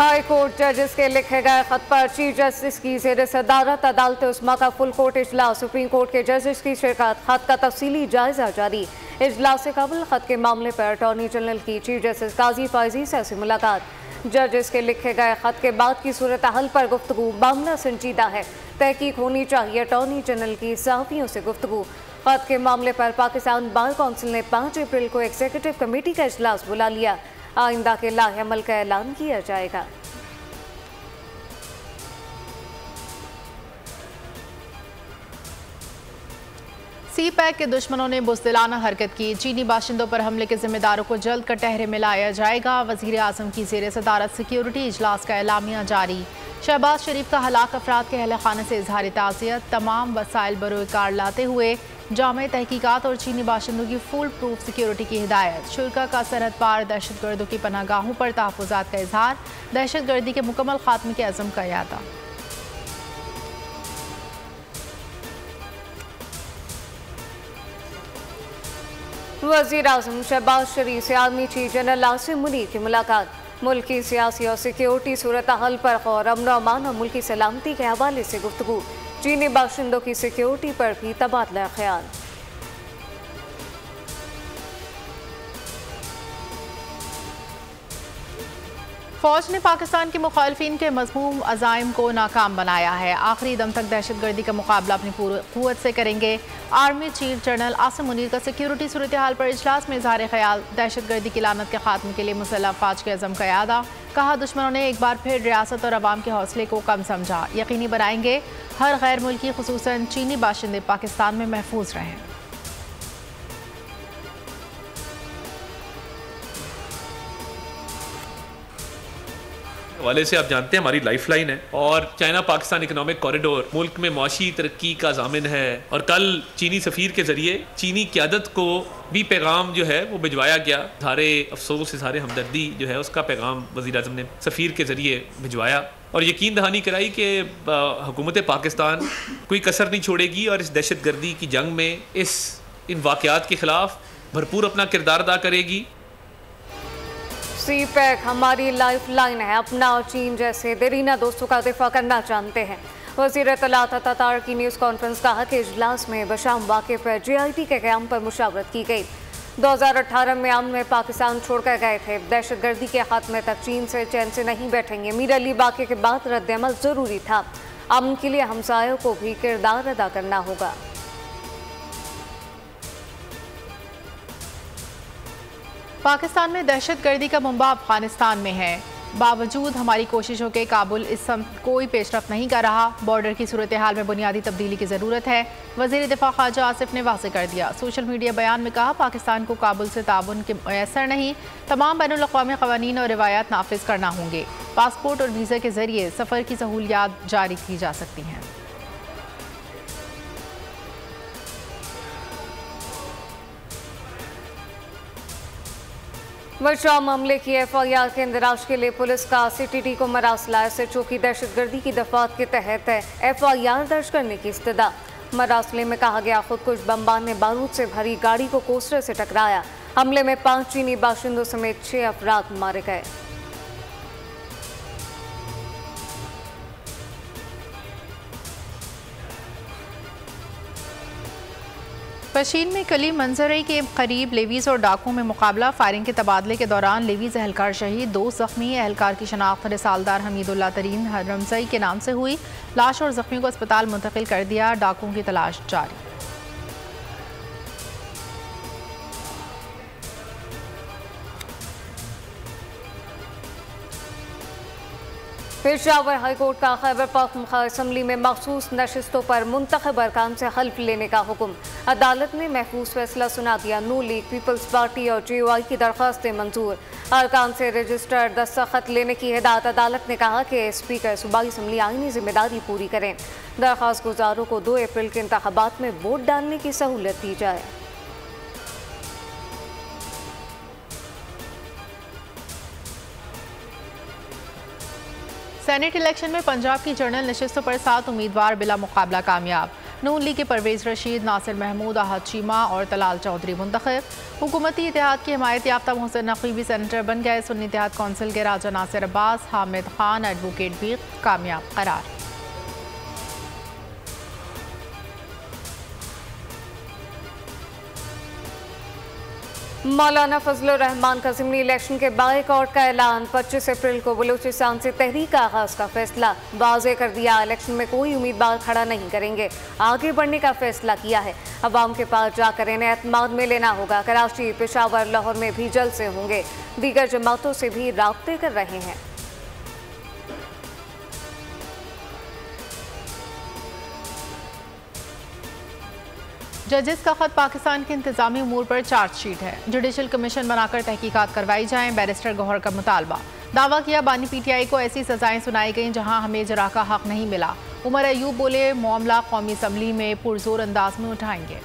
High court जजेस के लिखे गए खत पर चीफ जस्टिस की ज़ेर सदारत अदालत उस्मा का फुल कोर्ट इजलास। सुप्रीम कोर्ट के जजेस की शिरकत, खत का तफसीली जायजा जारी। इजलास से कबल खत के मामले पर अटॉर्नी जनरल की चीफ जस्टिस काजी फायजी से मुलाकात। जजेस के लिखे गए खत के बाद की सूरत हाल पर गुफ्तगू, मामला संजीदा है, तहकीक होनी चाहिए। अटॉर्नी जनरल की सहाफ़ियों से गुफ्तगू। खत के मामले पर पाकिस्तान बार कौंसिल ने 5 अप्रैल को एग्जीक्यूटिव कमेटी का इजलास बुला लिया। आइंदा के लाहेअमल का ऐलान किया जाएगा। सी पैक के दुश्मनों ने बुज़दिलाना हरकत की। चीनी बाशिंदों पर हमले के जिम्मेदारों को जल्द कटहरे में लाया जाएगा। वज़ीर आज़म की ज़ेर सदारत सिक्योरिटी इजलास का एलामिया जारी। शहबाज शरीफ का हलाक अफराद के अहल खाने से इजहार ताज़ियत। तमाम वसाइल बरोकार लाते हुए जामे तहकीकात और चीनी बाशिंदों की फुल प्रूफ सिक्योरिटी की हिदायत। शुल्का का सरहद पार दहशत गर्दों की पनागाहों पर तहफ़्फ़ुज़ात का इजहार। दहशत गर्दी के मुकम्मल खात्मे के अज़म का यादा। वज़ीर आज़म शहबाज शरीफ से army chief general Asim Munir की मुलाकात। मुल्की सियासी और सिक्योरिटी सूरत हाल पर गौर, अमन अमान और मुल्की सलामती के हवाले से गुफ्तगू। चीनी बाशिंदों की सिक्योरिटी पर भी तबादला ख्याल। फौज ने पाकिस्तान के मुखालिफिन के मज़मूम अज़ाइम को नाकाम बनाया है। आखिरी दम तक दहशत गर्दी का मुकाबला अपनी पूरी क़ुव्वत से करेंगे। Army chief general Asim Munir का सिक्योरिटी सूरत हाल पर इजलास में इज़हार ख्याल। दहशत गर्दी की लानत के खात्मे के लिए मुसल्लह अफ़वाज के अज़म का यादा। कहा, दुश्मनों ने एक बार फिर रियासत और अवाम के हौसले को कम समझा। यकीनी बनाएंगे हर गैर मुल्की खुसूसन चीनी बाशिंदे पाकिस्तान में महफूज रहें। वाले से आप जानते हैं हमारी लाइफ लाइन है और चाइना पाकिस्तान इकोनॉमिक कॉरिडोर मुल्क में मुआशी तरक्की का ज़ामिन है। और कल चीनी सफ़ीर के ज़रिए चीनी क़यादत को भी पैगाम जो है वो भिजवाया गया। इज़हारे अफसोस, इज़हारे हमदर्दी जो है उसका पैगाम वज़ीर आज़म ने सफ़ीर के ज़रिए भिजवाया और यकीन दहानी कराई कि हुकूमत पाकिस्तान कोई कसर नहीं छोड़ेगी और इस दहशत गर्दी की जंग में इन वाक़यात के ख़िलाफ़ भरपूर अपना किरदार अदा करेगी। सी पैक हमारी लाइफ लाइन है। अपना और चीन जैसे देरीना दोस्तों का दिफा करना जानते हैं। वज़ीर इत्तलात ततार की न्यूज़ कॉन्फ्रेंस कहा कि इजलास में बशाम वाक़े पर JIT के क़याम पर मुशावरत की गई। 2018 में अमन में पाकिस्तान छोड़कर गए थे। दहशत गर्दी के खात्मे तक चीन से चैन से नहीं बैठेंगे। मीर अली वाक़े के बाद रद्द-ए-अमल ज़रूरी था। अमन के लिए हमसायों को भी किरदार अदा करना होगा। पाकिस्तान में दहशत गर्दी का मुंबा अफगानिस्तान में है। बावजूद हमारी कोशिशों के काबुल इस समत कोई पेशरफ नहीं कर रहा। बॉर्डर की सूरत हाल में बुनियादी तब्दीली की ज़रूरत है। वज़ीर दिफा ख्वाजा आसिफ ने वाज़ेह कर दिया। सोशल मीडिया बयान में कहा, पाकिस्तान को काबुल से ताउन के मैसर नहीं, तमाम बैनुल-अक़वामी क़वानीन और रिवायात नाफिज करना होंगे। पासपोर्ट और वीज़ा के ज़रिए सफ़र की सहूलियात जारी की जा सकती हैं। वर्षा मामले की FIR के इंदराज के लिए पुलिस का CTT को मरासला। SHO की दहशत गर्दी की दफात के तहत FIR दर्ज करने की इस्तदा। मरासले में कहा गया, खुदकुश बमबान ने बारूद से भरी गाड़ी को कोस्टर से टकराया। हमले में 5 चीनी बाशिंदों समेत 6 अफराद मारे गए। पशीन में कली मंजरई के करीब लेवीज और डाकुओं में मुकाबला। फायरिंग के तबादले के दौरान लेवीज एहलकार शहीद, 2 जख्मी। एहलकार की शनाख्त रिसालदार हमीदुल्लाह तरीन हरमजई के नाम से हुई। लाश और जख्मियों को अस्पताल मुंतकिल कर दिया। डाकुओं की तलाश जारी। पेशावर हाईकोर्ट का खैबर पख्तूनख्वा असम्बली में मखसूस नशिस्तों पर मुंतखब अरकान से हल्फ लेने का हुक्म। अदालत ने महफूज फैसला सुना दिया। नू लीग, पीपल्स पार्टी और GOI की दरख्वास्तें मंजूर। अरकान से रजिस्टर्ड दस्तखत लेने की हिदायत। अदालत ने कहा कि स्पीकर सूबाई असम्बली आईनी जिम्मेदारी पूरी करें। दरख्वास्त गुजारों को 2 अप्रैल के इंतखाबात में वोट डालने की सहूलत दी जाए। सेनेट इलेक्शन में पंजाब की जनरल नशिस्तों पर 7 उम्मीदवार बिला मुकाबला कामयाब। नून लीग के परवेज रशीद, नासिर महमूद, आहद चीमा और तलाल चौधरी मुंतखब। हुकूमती इत्तेहाद की हिमायत याफ्ता मोहसिन नकवी भी सेनेटर बन गए। सुन्नी इत्तेहाद कौंसिल के राजा नासिर अब्बास, हामिद खान एडवोकेट भी कामयाब करार। मौलाना फजलुर रहमान का ज़िमनी इलेक्शन के बायकॉट का ऐलान। 25 अप्रैल को बलूचिस्तान से तहरीक आगाज का फैसला वाज़े कर दिया। इलेक्शन में कोई उम्मीदवार खड़ा नहीं करेंगे, आगे बढ़ने का फैसला किया है। अवाम के पास जाकर इन्हें एतमाद में लेना होगा। कराची, पेशावर, लाहौर में भी जलसे होंगे। दीगर जमातों से भी राब्ते कर रहे हैं। जजेस का खत पाकिस्तान के इंतजामी उमूर पर चार्जशीट है। जुडिशल कमीशन बनाकर तहकीकात करवाई जाएं, बैरिस्टर गौहर का मुतालबा। दावा किया बानी PTI को ऐसी सजाएं सुनाई गईं जहां हमें जरा का हक नहीं मिला। उमर अयूब बोले मामला कौमी असम्बली में पुरजोर अंदाज में उठाएंगे।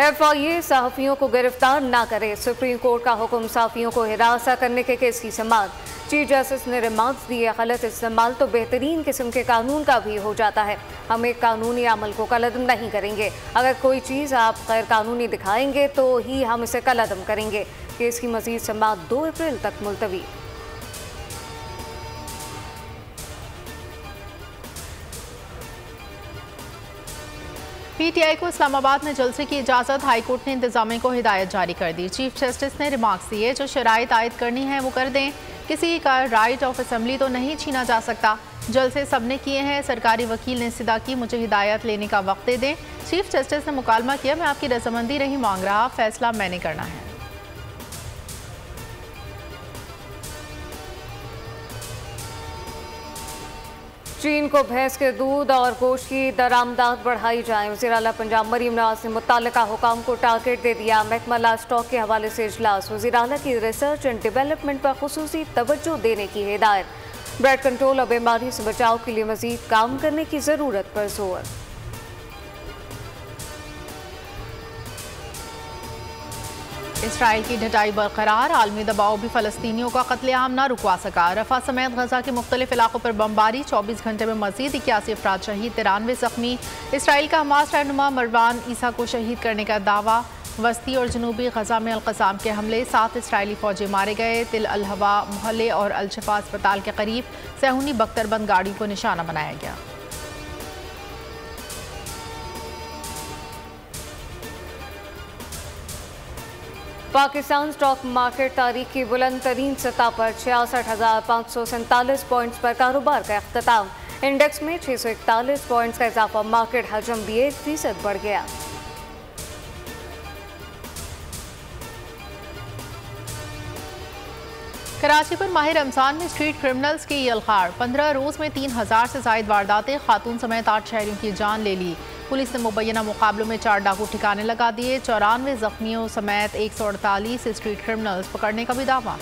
FIA सहाफ़ियों को गिरफ्तार ना करे। सुप्रीम कोर्ट का हुक्म, सहाफ़ियों को हिरासत करने के केस की समाअत। चीफ जस्टिस ने रिमार्क्स दिए, गलत इस्तेमाल तो बेहतरीन किस्म के कानून का भी हो जाता है। हम एक कानूनी अमल को कलअदम नहीं करेंगे। अगर कोई चीज़ आप गैर कानूनी दिखाएंगे तो ही हम इसे कलअदम करेंगे। केस की मज़ीद समाअत 2 अप्रैल तक मुलतवी। PTI को इस्लामाबाद में जलसे की इजाज़त। हाईकोर्ट ने इंतजामिया को हिदायत जारी कर दी। चीफ जस्टिस ने रिमार्क्स दिए, जो शराइत आयद करनी है वो कर दें। किसी का राइट ऑफ असम्बली तो नहीं छीना जा सकता। जलसे सबने किए हैं। सरकारी वकील ने इस्तदा की, मुझे हिदायत लेने का वक्त दे दें। चीफ जस्टिस ने मुकालमा किया, मैं आपकी रजामंदी नहीं मांग रहा, फैसला मैंने करना है। चीन को भैंस के दूध और गोश्त की दरामदात बढ़ाई जाए। वज़ीर आला पंजाब मरीम नवाज ने मुत्तल्लिका हुकाम को टारगेट दे दिया। महकमा लाइव स्टॉक के हवाले से इजलास। वज़ीर आला की रिसर्च एंड डेवलपमेंट पर खुसूसी तवज्जो देने की हिदायत। ब्रेड कंट्रोल और बीमारी से बचाव के लिए मजीद काम करने की ज़रूरत पर जोर। इसराइल की ढटाई बरकरार। आलमी दबाव भी फ़लस्तीनियों का कत्लेआम न रुकवा सका। रफा समेत गजा के मुख्तलिफ इलाकों पर बमबारी। 24 घंटे में मजीद 81 अफराद शहीद, 93 जख्मी। इसराइल का हमास रहनुमा मरवान ईसा को शहीद करने का दावा। वस्ती और जनूबी गजा में अल-क़साम के हमले, 7 इसराइली फौजी मारे गए। तिल अल हवा मोहल्ले और अल-शफा अस्पताल के करीब सहूनी बख्तरबंद गाड़ी को निशाना बनाया गया। पाकिस्तान स्टॉक मार्केट तारीख की बुलंद तरीन सतह पर 66,547 पॉइंट्स पर कारोबार का अख्ताम। इंडेक्स में 641 पॉइंट्स का इजाफा। मार्केट हजम भी 1% बढ़ गया। कराची पर माह रमजान में स्ट्रीट क्रिमिनल्स की यलगार। 15 रोज में 3000 से जायद वारदातें। खातून समेत 8 शहरियों की जान ले ली। पुलिस ने मुबैना मुकाबलों में 4 डाकू ठिकाने लगा दिए। 94 जख्मियों समेत 148 स्ट्रीट क्रिमिनल्स पकड़ने का भी दावा।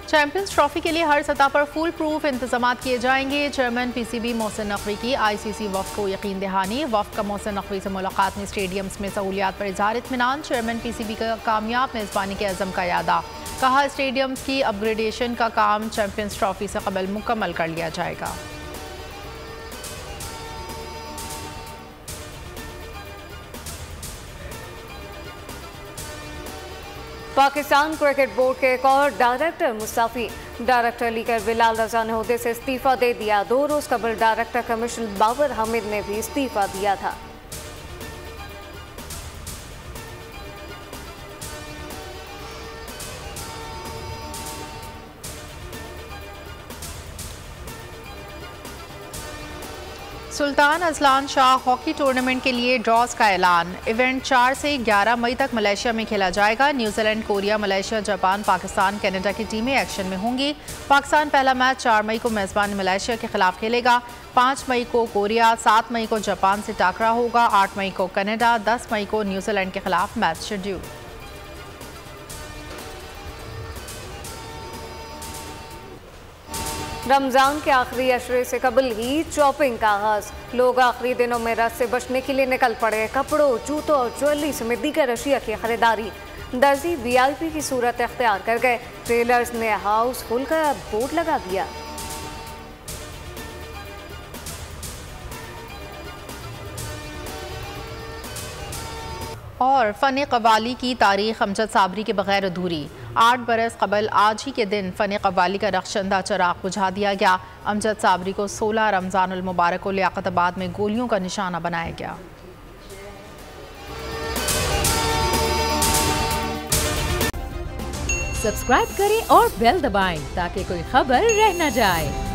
चैंपियंस ट्रॉफी के लिए हर सतह पर फुल प्रूफ इंतजाम किए जाएंगे। चेयरमैन PCB मोहसिन नकवी की ICC वफ़द को यकीन दहानी। वफ़द का मोहसिन नकवी से मुलाकात में स्टेडियम्स में सहूलियात पर इजहार इत्मीनान। चेयरमैन PCB का कामयाब मेज़बानी के अज़म का यादा। कहा स्टेडियम्स की अपग्रेडेशन का काम चैंपियंस ट्रॉफी से कबल मुकम्मल कर लिया जाएगा। पाकिस्तान क्रिकेट बोर्ड के एक और डायरेक्टर मुस्तफी। डायरेक्टर लीगर बिलाल रजा ने ओहदे से इस्तीफा दे दिया। 2 रोज कबल डायरेक्टर कमिश्नर बाबर हामिद ने भी इस्तीफा दिया था। Sultan Azlan Shah hockey tournament के लिए ड्रॉज का ऐलान। इवेंट 4 से 11 मई तक मलेशिया में खेला जाएगा। New Zealand, Korea, Malaysia, Japan, Pakistan, Canada की टीमें एक्शन में होंगी। पाकिस्तान पहला मैच 4 मई को मेज़बान मलेशिया के खिलाफ खेलेगा। 5 मई को कोरिया, 7 मई को जापान से टाकरा होगा। 8 मई को कनाडा, 10 मई को न्यूजीलैंड के खिलाफ मैच शेड्यूल। रमज़ान के आखिरी अशरे से कबल ही शॉपिंग का आगाज। लोग आखिरी दिनों में रश से बचने के लिए निकल पड़े। कपड़ों, जूतों और ज्वेलरी समेत दीगर अशिया की खरीदारी। दर्जी VIP की सूरत इख्तियार कर गए। ट्रेलर्स ने हाउसफुल का बोर्ड लगा दिया। और फ़न कव्वाली की तारीख अमजद साबरी के बगैर अधूरी। 8 बरस कबल आज ही के दिन फ़न कव्वाली का रखशंदा चराग बुझा दिया गया। अमजद साबरी को 16 रमज़ानुल मुबारक को लियाकताबाद में गोलियों का निशाना बनाया गया। सब्सक्राइब करें और बेल दबाएं ताकि कोई खबर रह न जाए।